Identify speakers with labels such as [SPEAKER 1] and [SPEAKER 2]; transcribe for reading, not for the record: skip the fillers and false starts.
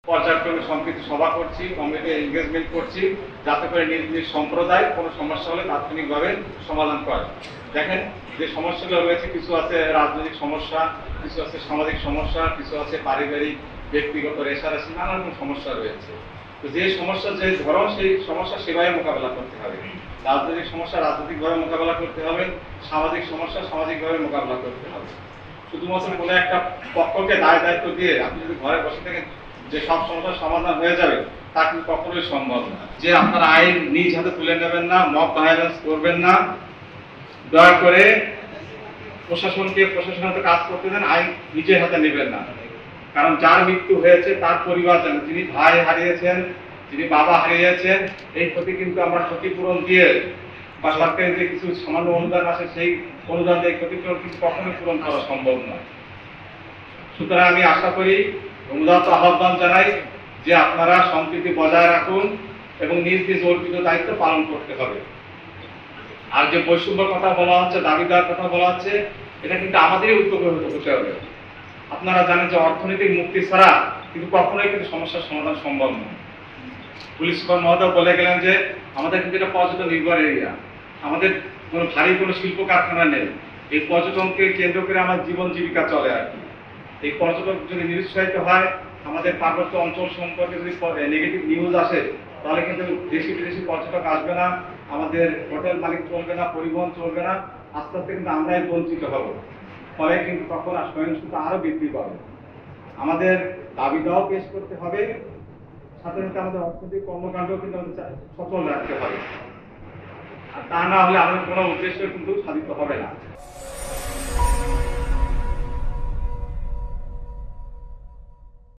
[SPEAKER 1] পর্যায়ক্রমে সম্প্রীতি সভা করছি, কমিউনিটি এনগেজমেন্ট করছি, যাতে করে নিজ নিজ সম্প্রদায় কোনো সমস্যা হলে তাৎক্ষণিকভাবে সমাধান করে। দেখেন যে সমস্যাগুলো রয়েছে, কিছু আছে রাজনৈতিক সমস্যা, কিছু আছে সামাজিক সমস্যা, কিছু আছে পারিবারিক ব্যক্তিগত রেশারেশি, নানা রকম সমস্যা রয়েছে। তো যে সমস্যা যে ধরো সেই সমস্যা সেভাবে মোকাবেলা করতে হবে। রাজনৈতিক সমস্যা রাজনৈতিকভাবে মোকাবেলা করতে হবে, সামাজিক সমস্যা সামাজিকভাবে মোকাবেলা করতে হবে। শুধুমাত্র কোনো একটা পক্ষকে দায় দায়িত্ব দিয়ে আপনি যদি ঘরে বসে থাকেন যে সব সমস্যার সমাধান হয়ে যাবে, তা কিন্তু কখনোই সম্ভব না। যে আপনারা আইন নিজ হাতে তুলে নেবেন না, মব ভায়োলেন্স করবেন না, দয়া করে প্রশাসনকে প্রশাসনের হাতে কাজ করতে দেন, আইন নিজের হাতে নেবেন না। কারণ যার মৃত্যু হয়েছে তার পরিবার জানে, যিনি ভাই হারিয়েছেন, যিনি বাবা হারিয়েছেন, এই ক্ষতি কিন্তু আমরা ক্ষতিপূরণ দিয়ে বা সরকারের যে কিছু সামান্য অনুদান আছে সেই অনুদান দিয়ে ক্ষতিপূরণ কিন্তু কখনোই পূরণ করা সম্ভব নয়। সুতরাং আমি আশা করি, উদাত্ত আহ্বান জানাই যে আপনারা সম্প্রীতি বজায় রাখুন এবং নিজ নিজ অর্পিত দায়িত্ব পালন করতে হবে। আর যে বৈষম্যের কথা বলা হচ্ছে, দাবি দেওয়ার কথা বলা হচ্ছে, এটা কিন্তু আমাদেরই উদ্যোগে হতে হবে। আপনারা জানেন যে অর্থনৈতিক মুক্তি ছাড়া কিন্তু কখনোই কিন্তু সমস্যার সমাধান সম্ভব নয়। পুলিশ সুপার মহোদয় বলে গেলেন যে আমাদের কিন্তু এটা পর্যটন নির্ভর এরিয়া, আমাদের কোনো ভারী কোনো শিল্প কারখানা নেই, এই পর্যটনকে কেন্দ্র করে আমার জীবন জীবিকা চলে আর কি। এই পর্যটক যদি নিরুৎসাহিত হয়, আমাদের পার্বত্য অঞ্চল সম্পর্কে যদি নেগেটিভ নিউজ আসে, তাহলে কিন্তু দেশি বিদেশি পর্যটক আসবে না, আমাদের হোটেল মালিক চলবে না, পরিবহন চলবে না, আস্তে আস্তে কিন্তু আমরাই বঞ্চিত হব। ফলে কিন্তু তখন সহিংসতা আরো বৃদ্ধি পাবে। আমাদের দাবি দাওয়া পেশ করতে হবে, সাথে সাথে আমাদের অর্থনৈতিক কর্মকাণ্ড কিন্তু আমাদের সচল রাখতে হবে। আর তা না হলে আমাদের কোনো উদ্দেশ্য কিন্তু সাধিত হবে না।